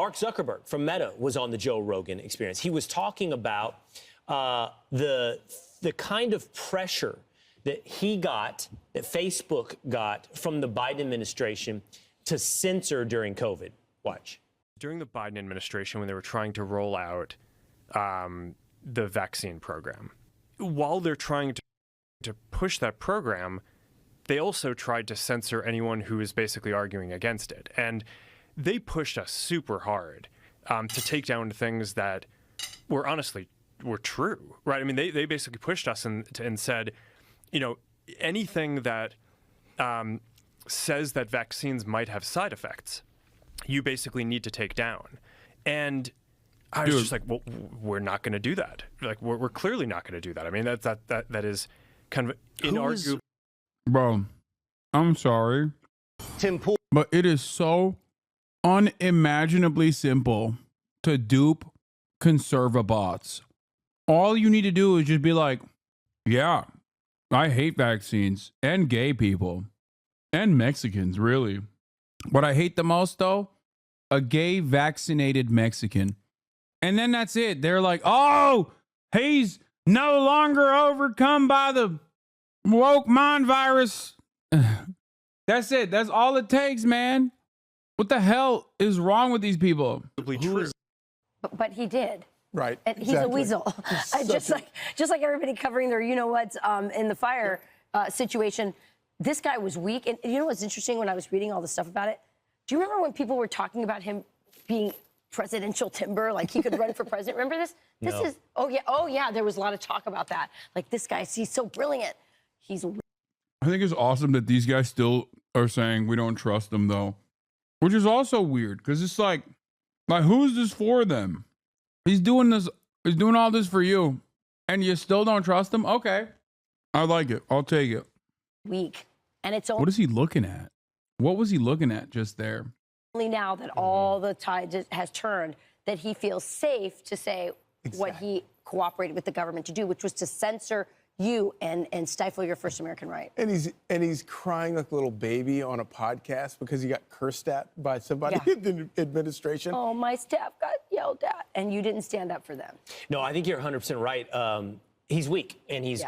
Mark Zuckerberg from Meta was on the Joe Rogan Experience. He was talking about the kind of pressure that that Facebook got from the Biden administration to censor during COVID. Watch. During the Biden administration, when they were trying to roll out the vaccine program, while they're trying to push that program, they also tried to censor anyone who was basically arguing against it. And they pushed us super hard to take down things that were true, right? I mean, they basically pushed us and said, anything that says that vaccines might have side effects, you basically need to take down. And I was just like, well, we're not going to do that. Like, we're clearly not going to do that. I mean, that is kind of inarguable. Bro, I'm sorry, Tim Pool. but it is so unimaginably simple to dupe conservabots. All you need to do is just be like, yeah, I hate vaccines and gay people and Mexicans, really. What I hate the most, though, a gay vaccinated Mexican. And then that's it. They're like, oh, he's no longer overcome by the woke mind virus. That's it. That's all it takes, man. What the hell is wrong with these people? But he did. Right. And he's a weasel. just like everybody covering their you-know-whats in the fire situation. This guy was weak. And you know what's interesting when I was reading all the stuff about it? Do you remember when people were talking about him being presidential timber, like he could run for president? Remember this? No. Oh yeah, there was a lot of talk about that. Like, this guy, he's so brilliant. I think it's awesome that these guys still are saying we don't trust them, though. Which is also weird, because it's like, who is this for them? He's doing all this for you, and you still don't trust him? Okay. I like it. I'll take it. Weak. And it's What is he looking at? What was he looking at just there? only now that all the tide has turned that he feels safe to say what he cooperated with the government to do, which was to censor you and stifle your First American right. And he's crying like a little baby on a podcast because he got cursed at by somebody in the administration. Oh, my staff got yelled at, and you didn't stand up for them. No, I think you're 100% right. He's weak, and he's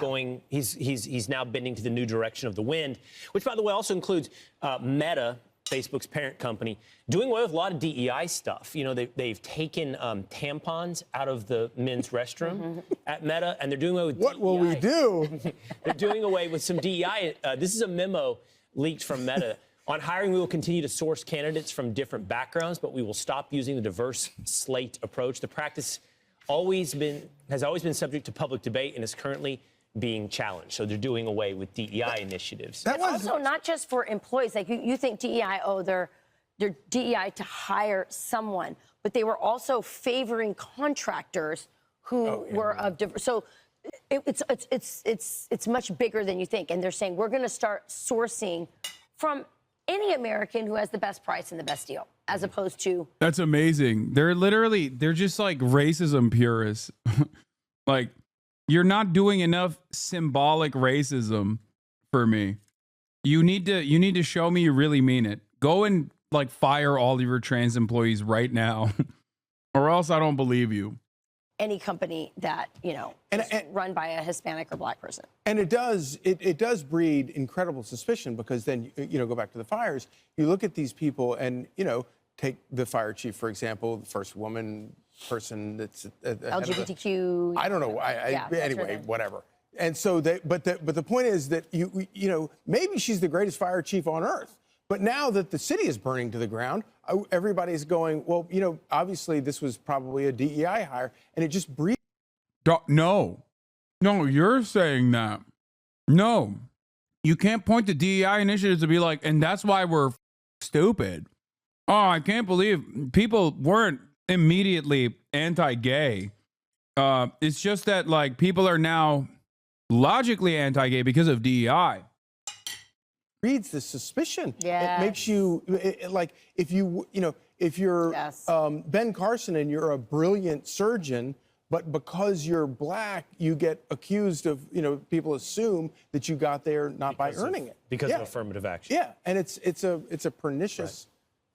he's now bending to the new direction of the wind, which, by the way, also includes Meta, Facebook's parent company, doing away with a lot of DEI stuff. You know, they've taken tampons out of the men's restroom at Meta, and they're doing away with What will we do? They're doing away with some DEI. This is a memo leaked from Meta. On hiring, we will continue to source candidates from different backgrounds, but we will stop using the diverse slate approach. The practice has always been subject to public debate and is currently being challenged. So they're doing away with DEI initiatives. But also not just for employees. Like you think DEI, they're DEI to hire someone, but they were also favoring contractors who were of different. So it's much bigger than you think. And they're saying we're going to start sourcing from any American who has the best price and the best deal, as opposed to. That's amazing. They're just like racism purists. Like, you're not doing enough symbolic racism for me. You need to show me you really mean it. Go and like fire all of your trans employees right now, or else I don't believe you. Any company that, is run by a Hispanic or Black person. And it does breed incredible suspicion, because then, go back to the fires. You look at these people and, take the fire chief, for example, the first woman person that's LGBTQ. I don't know. Anyway, whatever. And so but the point is that maybe she's the greatest fire chief on earth. But now that the city is burning to the ground, everybody's going, well, obviously this was probably a DEI hire, and it just breeds. No, you're saying that. No, you can't point to DEI initiatives to be like, and that's why we're stupid. Oh, I can't believe people weren't immediately anti-gay. It's just that like people are now logically anti-gay because of DEI. Breeds the suspicion. Yes. It makes you like if you're Ben Carson and you're a brilliant surgeon, but because you're Black, you get accused of people assume that you got there not by earning it because of affirmative action. Yeah, and it's a pernicious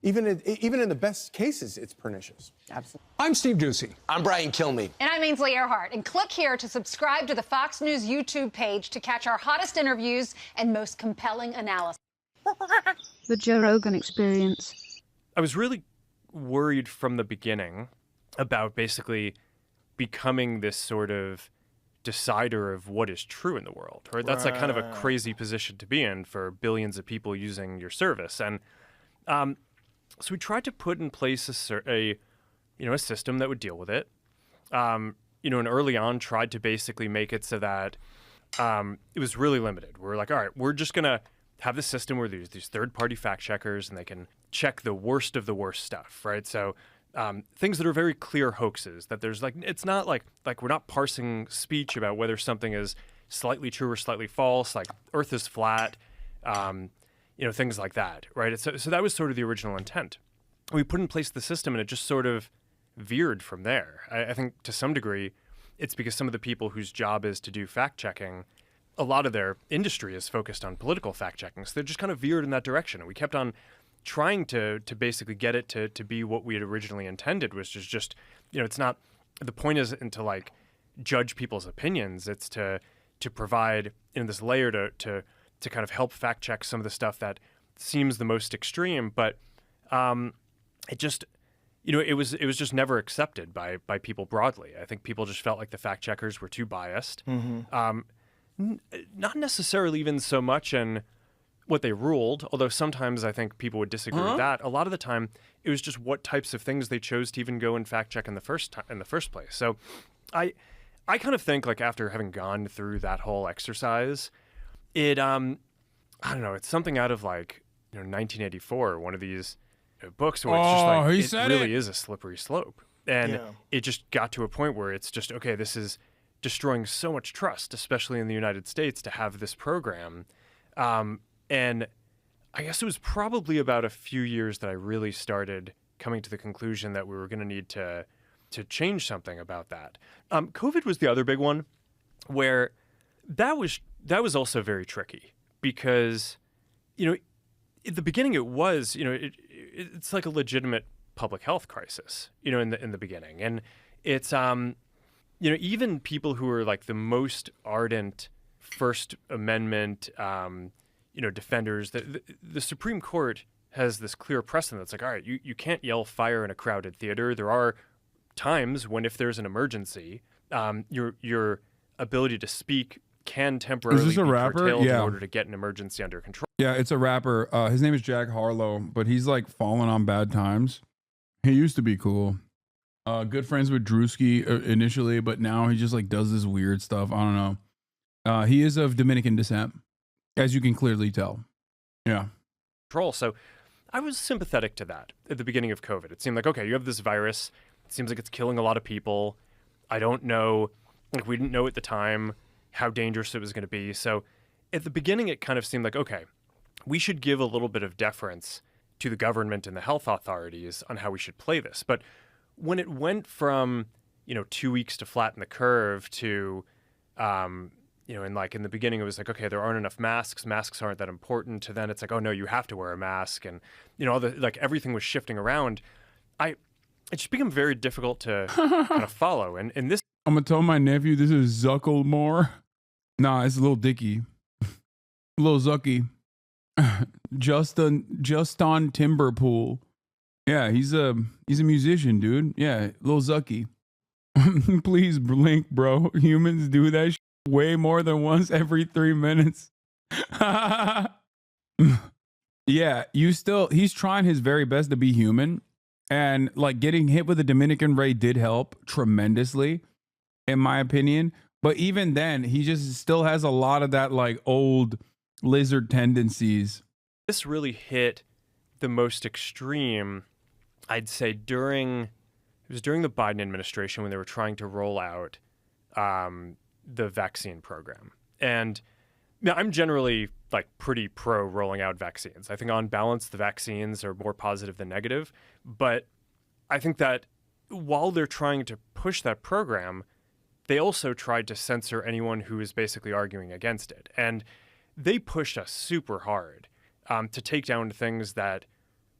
Even in the best cases, it's pernicious. Absolutely. I'm Steve Doocy. I'm Brian Kilmeade. And I'm Ainsley Earhart. And click here to subscribe to the Fox News YouTube page to catch our hottest interviews and most compelling analysis. The Joe Rogan Experience. I was really worried from the beginning about basically becoming this sort of decider of what is true in the world, right? That's like kind of a crazy position to be in for billions of people using your service. And so we tried to put in place a system that would deal with it. And early on tried to basically make it so that it was really limited. We're like, all right, we're just going to have this system where there's these third-party fact checkers and they can check the worst of the worst stuff, right? So things that are very clear hoaxes, that there's it's not like we're not parsing speech about whether something is slightly true or slightly false, like Earth is flat, things like that, right? So that was sort of the original intent. We put in place the system and it just sort of veered from there. I think to some degree, it's because some of the people whose job is to do fact checking, a lot of their industry is focused on political fact checking. So they just kind of veered in that direction. And we kept on trying to basically get it to be what we had originally intended, which is just, it's not, the point isn't to judge people's opinions. It's to provide this layer to kind of help fact check some of the stuff that seems the most extreme, but it just, it was just never accepted by people broadly. I think people just felt like the fact checkers were too biased. Mm-hmm. Not necessarily even so much in what they ruled, although sometimes I think people would disagree with that. A lot of the time, it was just what types of things they chose to even go and fact check in the first place. So, I kind of think after having gone through that whole exercise, it I don't know, it's something out of 1984, one of these books where it's just it really is a slippery slope, and it just got to a point where it's just okay. This is destroying so much trust, especially in the United States, to have this program. And I guess it was probably about a few years that I really started coming to the conclusion that we were going to need to change something about that. COVID was the other big one, where that was also very tricky because, at the beginning it was, it's like a legitimate public health crisis, in the beginning, and it's even people who are the most ardent First Amendment, defenders, the Supreme Court has this clear precedent that's all right, you can't yell fire in a crowded theater. There are times when, if there's an emergency, your ability to speak can temporarily be curtailed in order to get an emergency under control. Yeah, it's a rapper. His name is Jack Harlow, but he's fallen on bad times. He used to be cool. Good friends with Drewski initially, but now he just does this weird stuff. I don't know. He is of Dominican descent, as you can clearly tell. Yeah. So I was sympathetic to that at the beginning of COVID. It seemed like, okay, you have this virus. It seems like it's killing a lot of people. I don't know, we didn't know at the time how dangerous it was going to be. So at the beginning, it kind of seemed like, okay, we should give a little bit of deference to the government and the health authorities on how we should play this. But when it went from, 2 weeks to flatten the curve to, and in the beginning, it was like, okay, there aren't enough masks. Masks aren't that important. To then it's like, oh no, you have to wear a mask. And, all the, everything was shifting around. It just became very difficult to kind of follow. And this, I'm going to tell my nephew this is Zucklemore. Nah, it's Lil Dicky. Lil Zucky. Just on Timberpool. Yeah, he's a musician, dude. Yeah, Lil Zucky. Please blink, bro. Humans do that way more than once every 3 minutes. Yeah, he's trying his very best to be human. And getting hit with a Dominican ray did help tremendously, in my opinion. But even then, he just still has a lot of that old lizard tendencies. This really hit the most extreme, I'd say, during the Biden administration when they were trying to roll out the vaccine program. And now I'm generally pretty pro rolling out vaccines. I think on balance, the vaccines are more positive than negative. But I think that while they're trying to push that program, they also tried to censor anyone who is basically arguing against it. And they pushed us super hard to take down things that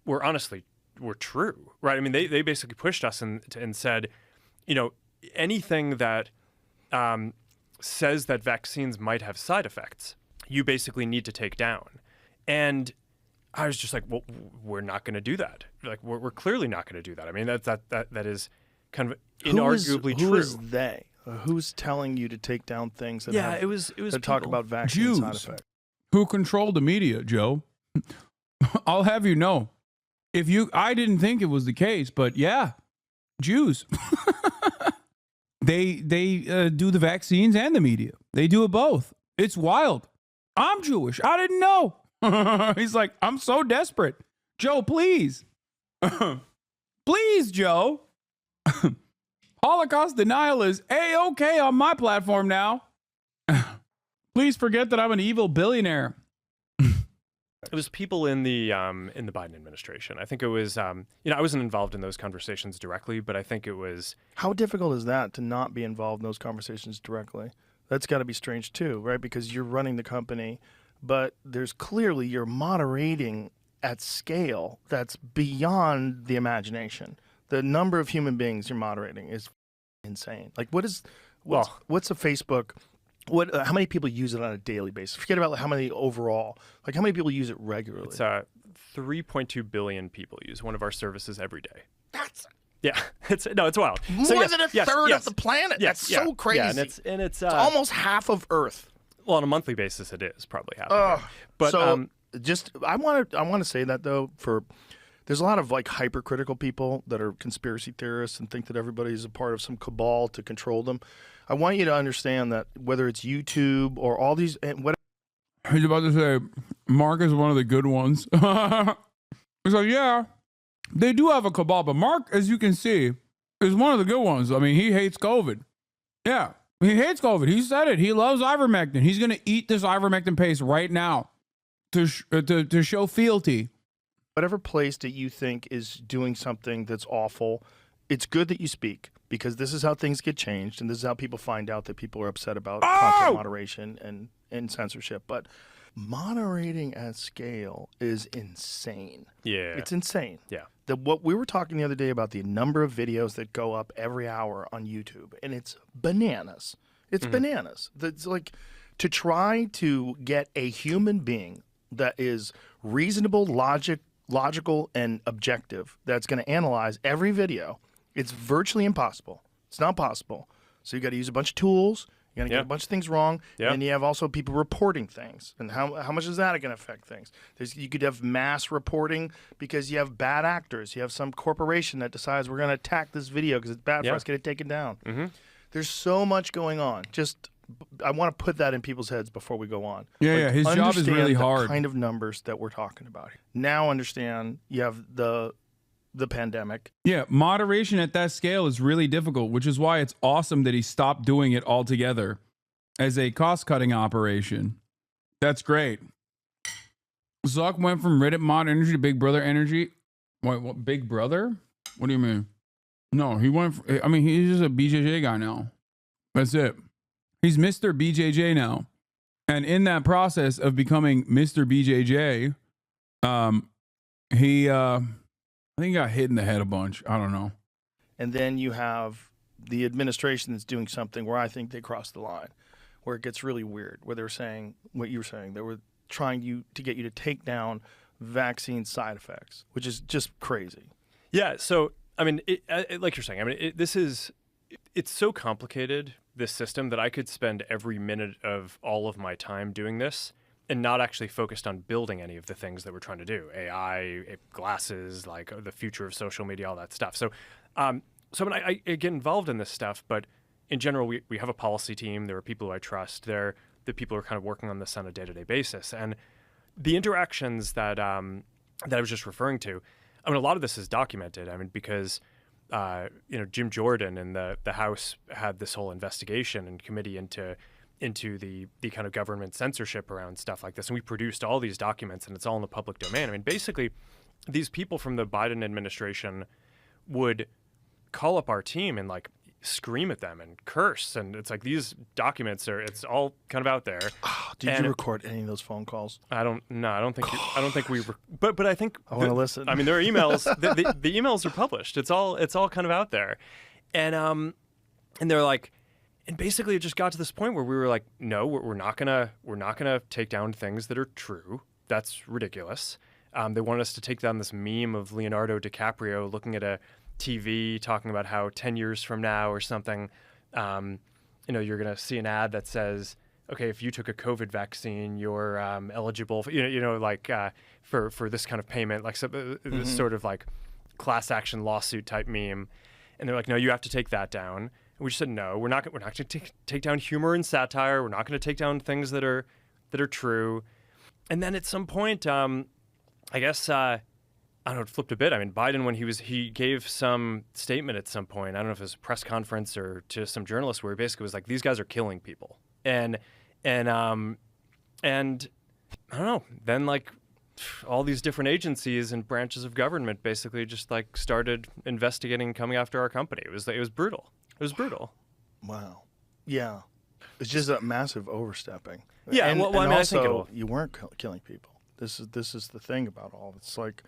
honestly were true, right? I mean, they basically pushed us and said, anything that says that vaccines might have side effects, you basically need to take down. And I was just like, well, we're not going to do that. Like, we're clearly not going to do that. I mean, that is kind of inarguably true. Who is they? Who's telling you to take down things that it was that talk about vaccine side effects? Who control the media, Joe? I'll have you know. I didn't think it was the case, but yeah, Jews. They do the vaccines and the media. They do it both. It's wild. I'm Jewish. I didn't know. He's like, I'm so desperate. Joe, please. Please, Joe. Holocaust denial is A-okay on my platform now. Please forget that I'm an evil billionaire. It was people in the Biden administration. I think it was, I wasn't involved in those conversations directly, but I think it was. How difficult is that to not be involved in those conversations directly? That's got to be strange too, right? Because you're running the company, but there's clearly you're moderating at scale that's beyond the imagination. The number of human beings you're moderating is insane. Like, what's a Facebook? How many people use it on a daily basis? Forget about how many overall. Like, how many people use it regularly? It's 3.2 billion people use one of our services every day. Yeah, it's wild. More than a third of the planet. Yes, That's so crazy. Yeah, and it's almost half of Earth. Well, on a monthly basis, it is probably half of it. But I want to say that though, there's a lot of like hypercritical people that are conspiracy theorists and think that everybody's a part of some cabal to control them. I want you to understand that whether it's YouTube or all these and what. I was about to say, Mark is one of the good ones. He's like, yeah, they do have a cabal, but Mark, as you can see, is one of the good ones. I mean, he hates COVID. Yeah, he hates COVID. He said it. He loves ivermectin. He's going to eat this ivermectin paste right now to show fealty. Whatever place that you think is doing something that's awful, it's good that you speak because this is how things get changed and this is how people find out that people are upset about content moderation and censorship. But moderating at scale is insane. Yeah. It's insane. Yeah. What we were talking the other day about the number of videos that go up every hour on YouTube, and it's bananas. It's bananas. That's like to try to get a human being that is reasonable, logical, and objective that's going to analyze every video. It's virtually impossible. It's not possible. So you got to use a bunch of tools. You got to get a bunch of things wrong. Yeah. And you have also people reporting things. And how much is that going to affect things? You could have mass reporting because you have bad actors. You have some corporation that decides we're going to attack this video because it's bad for us, get it taken down. Mm-hmm. There's so much going on. I want to put that in people's heads before we go on. Yeah, his job is really hard. The kind of numbers that we're talking about. Now understand you have the pandemic. Yeah, moderation at that scale is really difficult, which is why it's awesome that he stopped doing it altogether as a cost-cutting operation. That's great. Zuck went from Reddit mod energy to Big Brother energy. Wait, what? Big Brother? What do you mean? No, he went. He's just a BJJ guy now. That's it. He's Mr. BJJ now. And in that process of becoming Mr. BJJ, I think he got hit in the head a bunch. I don't know. And then you have the administration that's doing something where I think they crossed the line, where it gets really weird, where they're saying what you were saying. They were trying to get you to take down vaccine side effects, which is just crazy. Yeah. So, I mean, like you're saying, it's so complicated, this system, that I could spend every minute of all of my time doing this and not actually focused on building any of the things that we're trying to do. AI, glasses, like the future of social media, all that stuff. So I get involved in this stuff, but in general, we have a policy team. There are people who I trust. They're the people who are kind of working on this on a day-to-day basis. And the interactions that I was just referring to, a lot of this is documented. Because Jim Jordan and the House had this whole investigation and committee into the kind of government censorship around stuff like this. And we produced all these documents and it's all in the public domain. Basically, these people from the Biden administration would call up our team and like scream at them and curse. And it's like these documents it's all kind of out there. Did you record any of those phone calls? I don't think we, but I think I want to listen. I mean, there are emails. the emails are published. It's all kind of out there, and they're like, and basically it just got to this point where we were like, no, we're not gonna take down things that are true. That's ridiculous. They wanted us to take down this meme of Leonardo DiCaprio looking at a TV talking about how 10 years from now or something, you're gonna see an ad that says, okay, if you took a COVID vaccine, you're eligible for, for this kind of payment, like this sort of like class action lawsuit type meme. And they're like, no, you have to take that down. And we just said, no, we're not going to take down humor and satire. We're not going to take down things that are true. And then at some point, I guess, I don't know, it flipped a bit. I mean, Biden, when he gave some statement at some point, I don't know if it was a press conference or to some journalists, where he basically was like, these guys are killing people. And I don't know, then like all these different agencies and branches of government basically just like started investigating, coming after our company. It was brutal. It was brutal. Wow. Yeah. It's just a massive overstepping. Yeah. And, well, I mean, also, I think you weren't killing people. This is the thing about all. It's like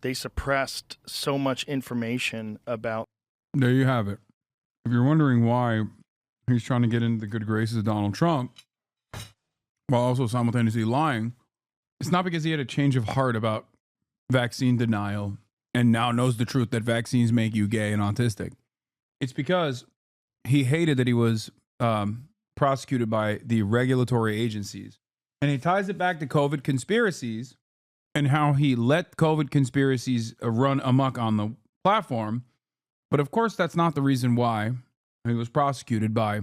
they suppressed so much information about. There you have it. If you're wondering why he's trying to get into the good graces of Donald Trump while also simultaneously lying, it's not because he had a change of heart about vaccine denial and now knows the truth that vaccines make you gay and autistic. It's because he hated that he was prosecuted by the regulatory agencies. And he ties it back to COVID conspiracies and how he let COVID conspiracies run amok on the platform. But of course, that's not the reason why he was prosecuted by,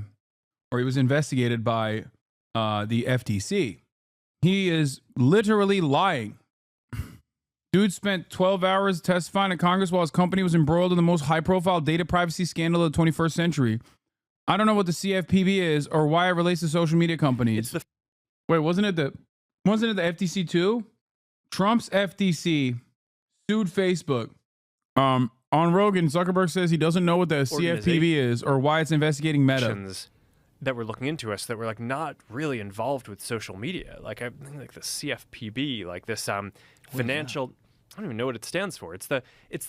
or he was investigated by the FTC. He is literally lying. Dude spent 12 hours testifying at Congress while his company was embroiled in the most high-profile data privacy scandal of the 21st century. I don't know what the CFPB is or why it relates to social media companies. Wait, wasn't it the FTC too? Trump's FTC sued Facebook. On Rogan, Zuckerberg says he doesn't know what the CFPB is or why it's investigating Meta. That were looking into us that were like not really involved with social media. Like I think like the CFPB, like this financial. I don't even know what it stands for. It's the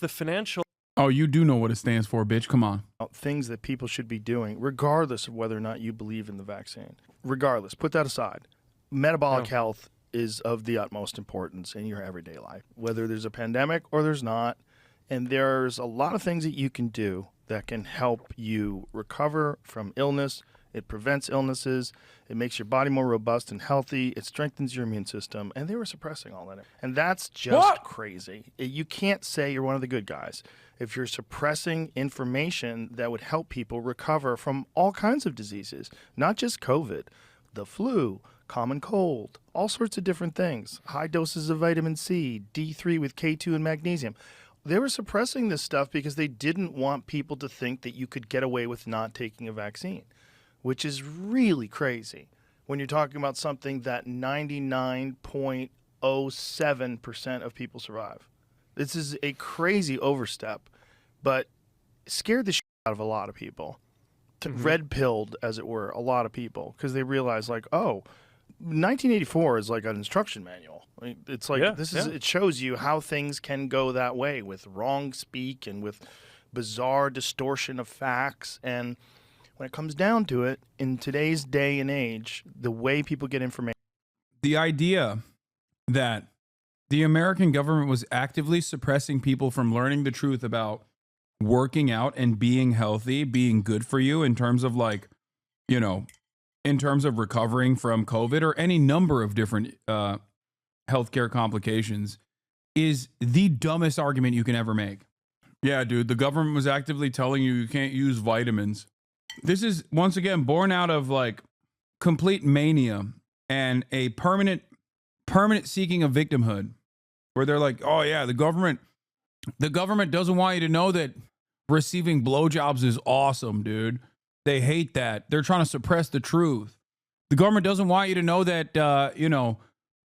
financial. Oh, you do know what it stands for, bitch. Come on. Things that people should be doing, regardless of whether or not you believe in the vaccine. Regardless, put that aside. Metabolic health is of the utmost importance in your everyday life, whether there's a pandemic or there's not. And there's a lot of things that you can do that can help you recover from illness. It prevents illnesses. It makes your body more robust and healthy. It strengthens your immune system. And they were suppressing all that. And that's just crazy. You can't say you're one of the good guys if you're suppressing information that would help people recover from all kinds of diseases, not just COVID, the flu, common cold, all sorts of different things, high doses of vitamin C, D3 with K2 and magnesium. They were suppressing this stuff because they didn't want people to think that you could get away with not taking a vaccine, which is really crazy when you're talking about something that 99.07% of people survive. This is a crazy overstep, but scared the shit out of a lot of people. Red-pilled, as it were, a lot of people because they realized, like, oh, 1984 is like an instruction manual. I mean, it's like it shows you how things can go that way with wrong speak and with bizarre distortion of facts. And when it comes down to it, in today's day and age, the way people get information. The idea that the American government was actively suppressing people from learning the truth about working out and being healthy, being good for you in terms of like, you know, in terms of recovering from COVID or any number of different healthcare complications is the dumbest argument you can ever make. Yeah, dude, the government was actively telling you can't use vitamins. This is, once again, born out of like complete mania and a permanent seeking of victimhood where they're like, oh yeah, the government doesn't want you to know that receiving blowjobs is awesome, dude. They hate that. They're trying to suppress the truth. The government doesn't want you to know that,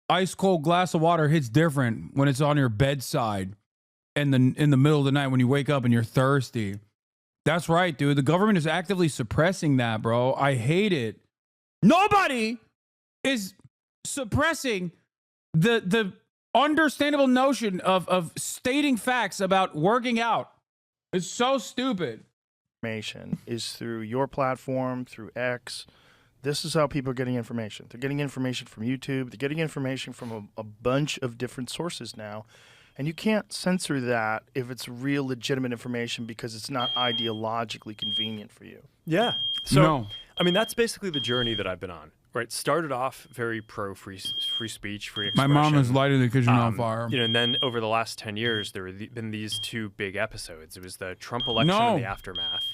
ice cold glass of water hits different when it's on your bedside in the middle of the night when you wake up and you're thirsty. That's right, dude. The government is actively suppressing that, bro. I hate it. Nobody is suppressing the understandable notion of stating facts about working out. It's so stupid. Information is through your platform, through X. This is how people are getting information. They're getting information from YouTube. They're getting information from a bunch of different sources now. And you can't censor that if it's real legitimate information because it's not ideologically convenient for you. Yeah. So, No. I mean, that's basically the journey that I've been on, right? Started off very pro free speech, free My expression. mom is lighting the kitchen on fire. You know, and then over the last 10 years, there have been these two big episodes. It was the Trump election No. and the aftermath,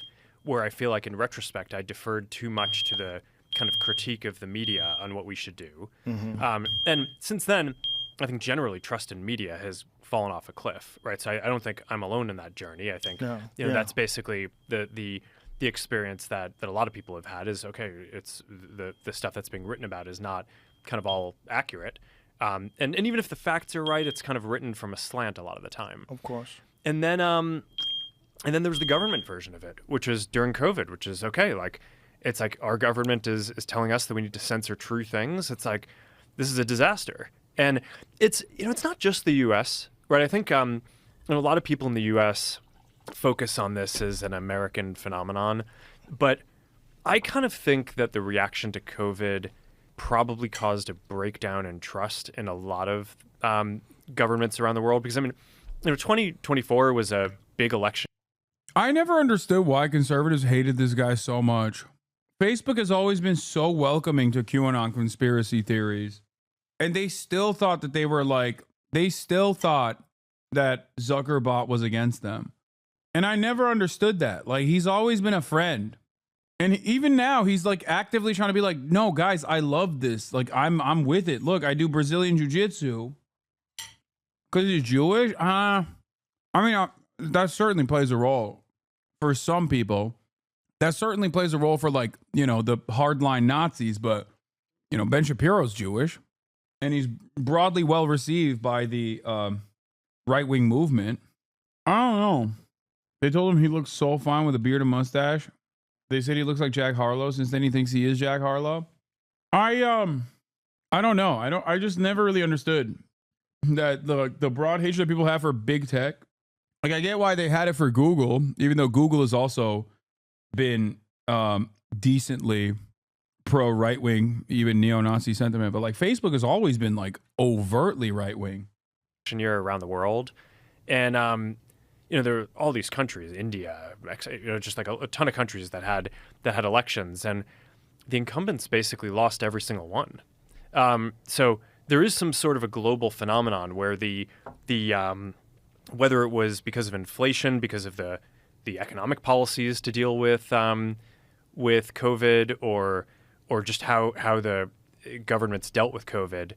where I feel like in retrospect, I deferred too much to the kind of critique of the media on what we should do. And since then, I think generally trust in media has fallen off a cliff, right? So I don't think I'm alone in that journey. I think that's basically the experience that a lot of people have had is, okay, it's the stuff that's being written about is not kind of all accurate. And even if the facts are right, it's kind of written from a slant a lot of the time. Of course. And then there was the government version of it, which was during COVID, which is okay. Like, it's like our government is telling us that we need to censor true things. It's like, this is a disaster. And it's not just the U.S., right? I think a lot of people in the U.S. focus on this as an American phenomenon, but I kind of think that the reaction to COVID probably caused a breakdown in trust in a lot of governments around the world. Because 2024 was a big election. I never understood why conservatives hated this guy so much. Facebook has always been so welcoming to QAnon conspiracy theories. And they still thought that they still thought that Zuckerbot was against them. And I never understood that. Like, he's always been a friend. And even now, he's like actively trying to be like, no, guys, I love this. Like, I'm with it. Look, I do Brazilian jiu-jitsu. Because he's Jewish? That certainly plays a role for some people. That certainly plays a role for, like, the hardline Nazis. But, Ben Shapiro's Jewish. And he's broadly well received by the right-wing movement. I don't know. They told him he looks so fine with a beard and mustache. They said he looks like Jack Harlow since then he thinks he is Jack Harlow. I don't know. I just never really understood that the broad hatred that people have for big tech. Like, I get why they had it for Google, even though Google has also been decently pro right-wing, even neo-Nazi sentiment. But like, Facebook has always been like overtly right-wing. Year around the world. And there are all these countries, India, just like a ton of countries that had elections, and the incumbents basically lost every single one. So there is some sort of a global phenomenon where the whether it was because of inflation, because of the economic policies to deal with COVID, or just how the governments dealt with COVID,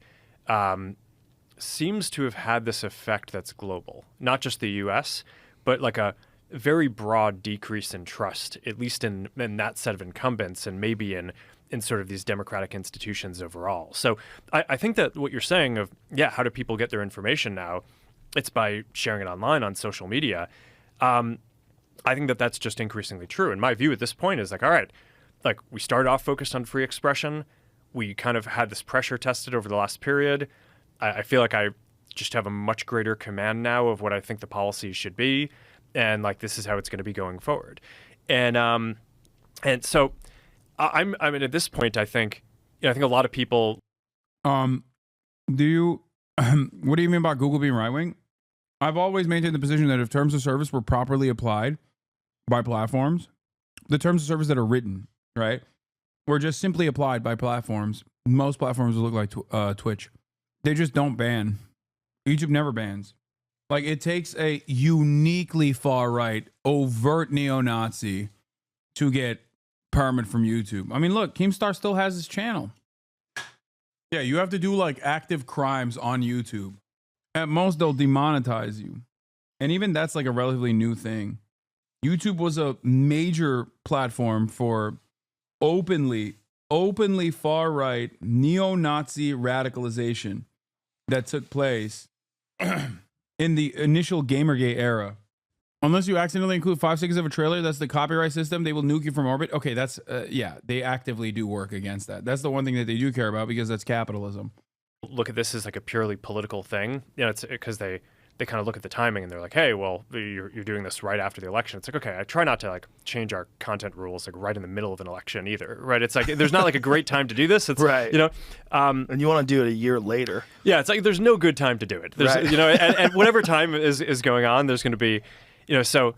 seems to have had this effect that's global, not just the U.S., but like a very broad decrease in trust, at least in that set of incumbents, and maybe in sort of these democratic institutions overall. So I think that what you're saying of, how do people get their information now? It's by sharing it online on social media. I think that that's just increasingly true. And my view at this point is like, all right, like, we started off focused on free expression. We kind of had this pressure tested over the last period. I feel like I just have a much greater command now of what I think the policies should be, and like, this is how it's going to be going forward. And so I mean, at this point, I think a lot of people. What do you mean about Google being right wing? I've always maintained the position that if terms of service were properly applied by platforms, the terms of service that are written, right, were just simply applied by platforms. Most platforms will look like Twitch. They just don't ban. YouTube never bans. Like, it takes a uniquely far-right, overt neo-Nazi to get permit from YouTube. I mean, look, Keemstar still has his channel. Yeah, you have to do, like, active crimes on YouTube. At most, they'll demonetize you. And even that's, like, a relatively new thing. YouTube was a major platform for openly far-right neo-Nazi radicalization that took place in the initial Gamergate era. Unless you accidentally include 5 seconds of a trailer, that's the copyright system. They will nuke you from orbit. Okay, that's yeah. They actively do work against that. That's the one thing that they do care about because that's capitalism. Look at this as like a purely political thing. You know, it's because they kind of look at the timing and they're like, hey, well, you're doing this right after the election. It's like, okay, I try not to like change our content rules like right in the middle of an election either, right? It's like there's not like a great time to do this. It's Right. you know, And you want to do it a year later. yeah, it's like there's no good time to do it. There's, Right. you know, and whatever time is going on, there's going to be, you know, so.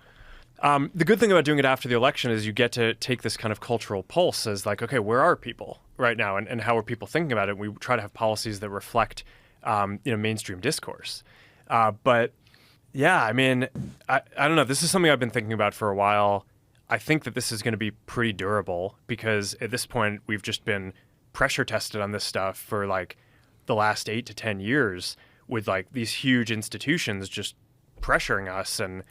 The good thing about doing it after the election is you get to take this kind of cultural pulse as like, okay, where are people right now, and how are people thinking about it? We try to have policies that reflect, you know, mainstream discourse. But yeah, I mean, I don't know. This is something I've been thinking about for a while. I think that this is going to be pretty durable because at this point we've just been pressure tested on this stuff for like the last 8 to 10 years with like these huge institutions just pressuring us and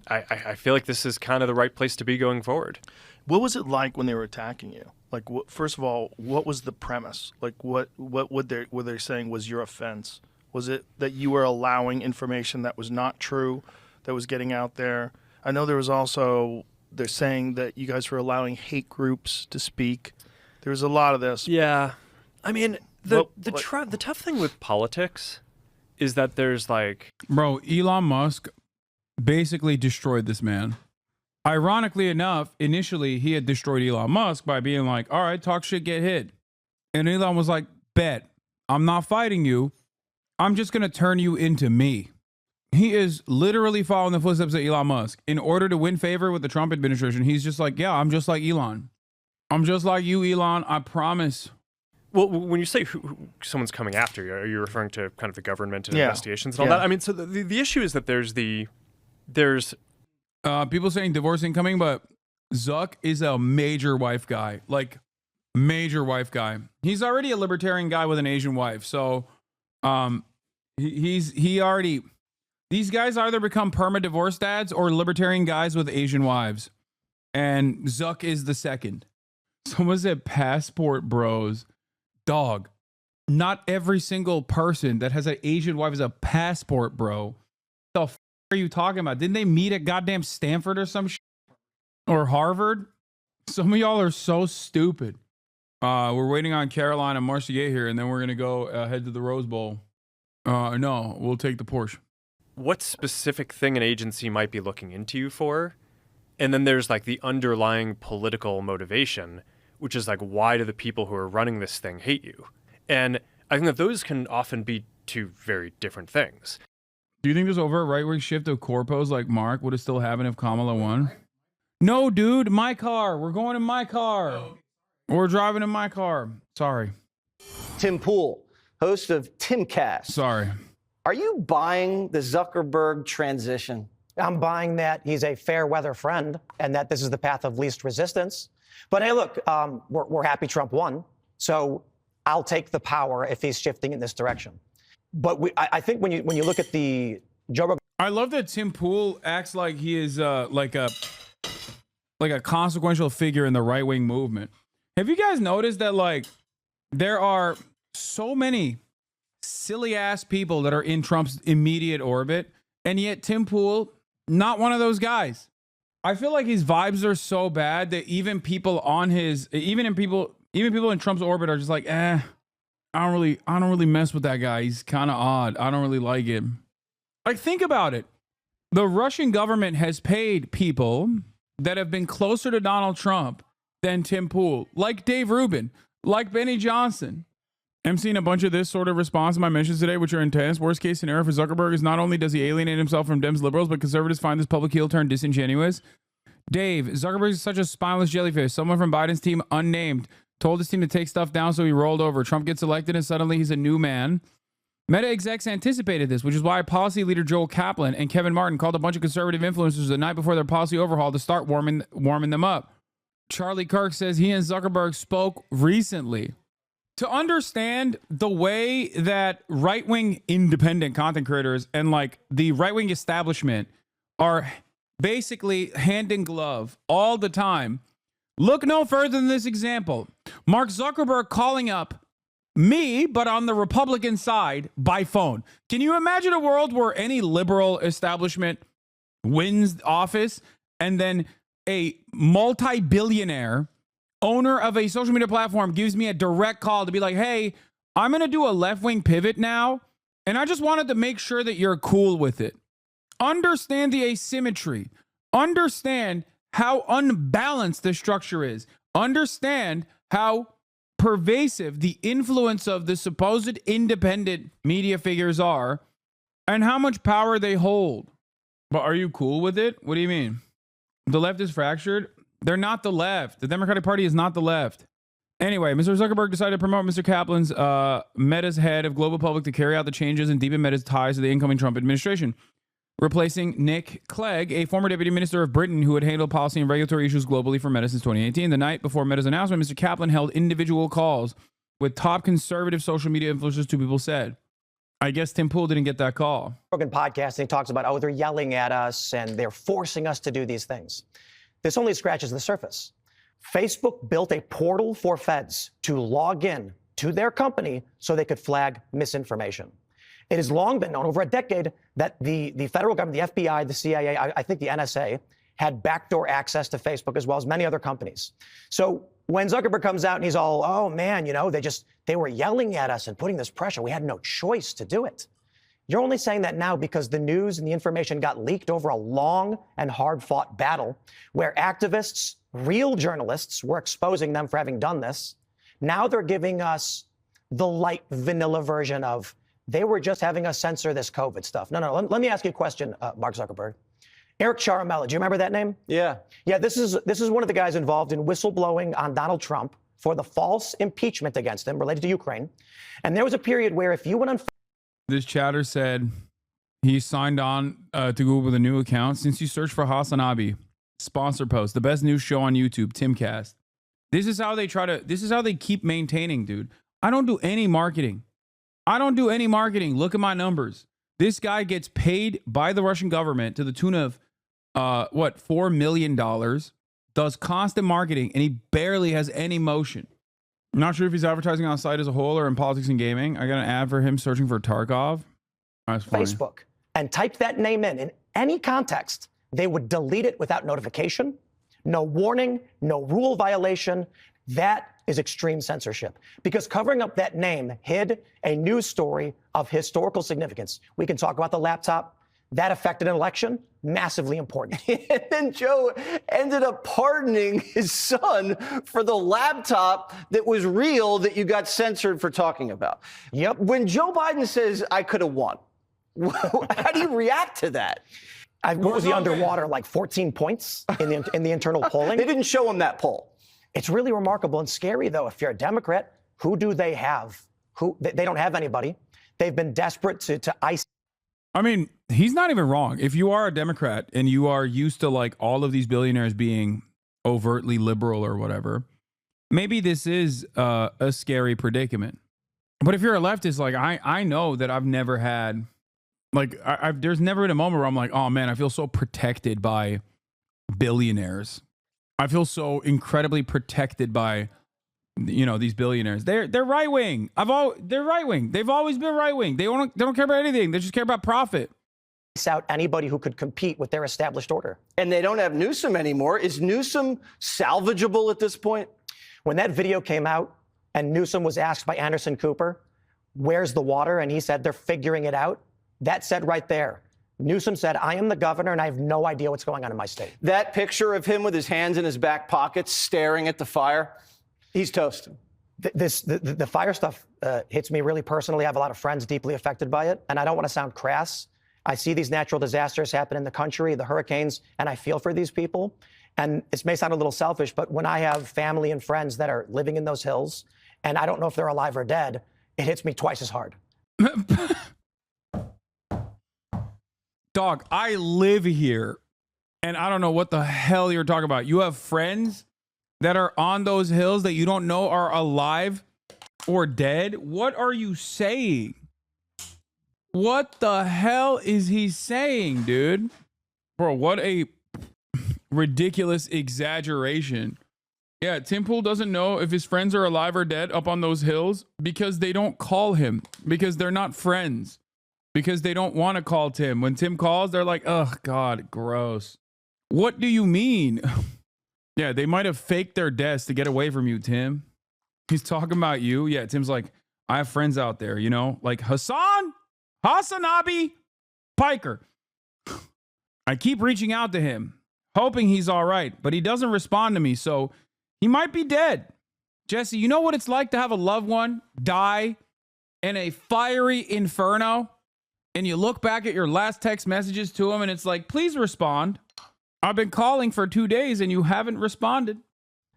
I feel like this is kind of the right place to be going forward. What was it like when they were attacking you? Like, first of all, what was the premise? Like, what were they saying was your offense? Was it that you were allowing information that was not true, that was getting out there? I know there was also, they're saying that you guys were allowing hate groups to speak. There was a lot of this. Yeah. I mean, the tough thing with politics is that there's like... Bro, Elon Musk basically destroyed this man. Ironically enough, initially he had destroyed Elon Musk by being like, all right, talk shit, get hit. And Elon was like, bet, I'm not fighting you. I'm just going to turn you into me. He is literally following the footsteps of Elon Musk. In order to win favor with the Trump administration, he's just like, yeah, I'm just like Elon. I'm just like you, Elon. I promise. Well, when you say someone's coming after you, are you referring to kind of the government and investigations and all that? I mean, so the issue is that there's people saying divorce incoming, but Zuck is a major wife guy, like major wife guy. He's already a libertarian guy with an Asian wife. So, he already, these guys either become perma divorce dads or libertarian guys with Asian wives. And Zuck is the second. Someone said passport bros. Dog. Not every single person that has an Asian wife is a passport bro. The f are you talking about? Didn't they meet at goddamn Stanford or some shit? Or Harvard? Some of y'all are so stupid. We're waiting on Caroline and Marcia here, and then we're going to go head to the Rose Bowl. No, we'll take the Porsche. What specific thing an agency might be looking into you for? And then there's like the underlying political motivation, which is like, why do the people who are running this thing hate you? And I think that those can often be two very different things. Do you think this overt right-wing shift of corpos like Mark would have still happened if Kamala won? No, dude, my car. We're going in my car. We're driving in my car. Sorry. Tim Pool, host of Timcast. Sorry. Are you buying the Zuckerberg transition? I'm buying that he's a fair weather friend and that this is the path of least resistance. But hey, look, we're happy Trump won. So I'll take the power if he's shifting in this direction. But I think when you look at the Joe Rogan, I love that Tim Pool acts like he is like a consequential figure in the right-wing movement. Have you guys noticed that like there are so many silly ass people that are in Trump's immediate orbit, and yet Tim Pool, not one of those guys. I feel like his vibes are so bad that even people in Trump's orbit are just like, I don't really mess with that guy. He's kind of odd. I don't really like him. Like, think about it. The Russian government has paid people that have been closer to Donald Trump than Tim Pool, like Dave Rubin, like Benny Johnson. I'm seeing a bunch of this sort of response to my mentions today, which are intense. Worst case scenario for Zuckerberg is not only does he alienate himself from Dems liberals, but conservatives find this public heel turn disingenuous. Dave, Zuckerberg is such a spineless jellyfish. Someone from Biden's team, unnamed, told his team to take stuff down, so he rolled over. Trump gets elected, and suddenly he's a new man. Meta execs anticipated this, which is why policy leader Joel Kaplan and Kevin Martin called a bunch of conservative influencers the night before their policy overhaul to start warming them up. Charlie Kirk says he and Zuckerberg spoke recently. To understand the way that right-wing independent content creators and like the right-wing establishment are basically hand in glove all the time, look no further than this example. Mark Zuckerberg calling up me, but on the Republican side by phone. Can you imagine a world where any liberal establishment wins office, and then a multi-billionaire owner of a social media platform gives me a direct call to be like, hey, I'm going to do a left-wing pivot now, and I just wanted to make sure that you're cool with it. Understand the asymmetry. Understand how unbalanced the structure is. Understand how pervasive the influence of the supposed independent media figures are and how much power they hold. But are you cool with it? What do you mean? The left is fractured? They're not the left. The Democratic Party is not the left. Anyway, Mr. Zuckerberg decided to promote Mr. Kaplan's Meta's head of global public to carry out the changes and deepen Meta's ties to the incoming Trump administration, replacing Nick Clegg, a former deputy minister of Britain who had handled policy and regulatory issues globally for Meta since 2018. The night before Meta's announcement, Mr. Kaplan held individual calls with top conservative social media influencers, two people said. I guess Tim Pool didn't get that call. Rogan podcast, and he talks about, oh, they're yelling at us and they're forcing us to do these things. This only scratches the surface. Facebook built a portal for feds to log in to their company so they could flag misinformation. It has long been known, over a decade, that the federal government, the FBI, the CIA, I think the NSA, had backdoor access to Facebook as well as many other companies. So when Zuckerberg comes out and he's all, oh man, you know, they were yelling at us and putting this pressure. We had no choice to do it. You're only saying that now because the news and the information got leaked over a long and hard-fought battle where activists, real journalists, were exposing them for having done this. Now they're giving us the light vanilla version of, they were just having us censor this COVID stuff. No. Let me ask you a question, Mark Zuckerberg. Eric Charamella, do you remember that name? Yeah. Yeah, this is one of the guys involved in whistleblowing on Donald Trump for the false impeachment against him related to Ukraine. And there was a period where if you went on... This chatter said he signed on to Google with a new account. Since you search for Hasan Abi, sponsor post, the best news show on YouTube, Timcast. This is how they keep maintaining, dude. I don't do any marketing. Look at my numbers. This guy gets paid by the Russian government to the tune of, $4 million, does constant marketing, and he barely has any motion. I'm not sure if he's advertising on the site as a whole or in politics and gaming. I got an ad for him searching for Tarkov. That's funny. Facebook and typed that name in any context, they would delete it without notification, no warning, no rule violation. That is extreme censorship because covering up that name hid a news story of historical significance. We can talk about the laptop. That affected an election, massively important. And then Joe ended up pardoning his son for the laptop that was real that you got censored for talking about. Yep. When Joe Biden says, I could have won, how do you react to that? What was he underwater, like 14 points in the internal polling? They didn't show him that poll. It's really remarkable and scary, though. If you're a Democrat, who do they have? They don't have anybody. They've been desperate to ice. I mean, he's not even wrong. If you are a Democrat and you are used to like all of these billionaires being overtly liberal or whatever, maybe this is a scary predicament. But if you're a leftist, like I know that I've never had, like there's never been a moment where I'm like, oh man, I feel so protected by billionaires. I feel so incredibly protected by, these billionaires. They're right wing. They're right wing. They've always been right wing. They don't care about anything. They just care about profit. Out anybody who could compete with their established order. And they don't have Newsom anymore. Is Newsom salvageable at this point? When that video came out and Newsom was asked by Anderson Cooper, where's the water? And he said, they're figuring it out. That said right there. Newsom said, I am the governor and I have no idea what's going on in my state. That picture of him with his hands in his back pockets staring at the fire, he's toast. The fire stuff hits me really personally. I have a lot of friends deeply affected by it. And I don't want to sound crass. I see these natural disasters happen in the country, the hurricanes, and I feel for these people. And this may sound a little selfish, but when I have family and friends that are living in those hills, and I don't know if they're alive or dead, it hits me twice as hard. Dog, I live here, and I don't know what the hell you're talking about. You have friends that are on those hills that you don't know are alive or dead? What are you saying? What the hell is he saying, dude? Bro, what a ridiculous exaggeration. Yeah, Tim Pool doesn't know if his friends are alive or dead up on those hills because they don't call him, because they're not friends, because they don't want to call Tim. When Tim calls, they're like, oh, God, gross. What do you mean? Yeah, they might have faked their deaths to get away from you, Tim. He's talking about you. Yeah, Tim's like, I have friends out there, you know, like Hasan, Abi, Piker. I keep reaching out to him, hoping he's all right, but he doesn't respond to me, so he might be dead. Jesse, you know what it's like to have a loved one die in a fiery inferno? And you look back at your last text messages to him and it's like, please respond. I've been calling for 2 days and you haven't responded.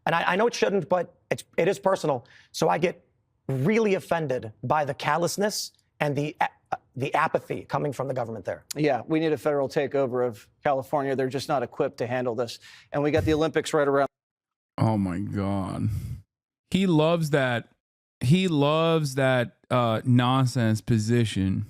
And I know it shouldn't, but it is personal. So I get really offended by the callousness and the apathy coming from the government there. Yeah, we need a federal takeover of California. They're just not equipped to handle this. And we got the Olympics right around. Oh my God. He loves that. He loves that nonsense position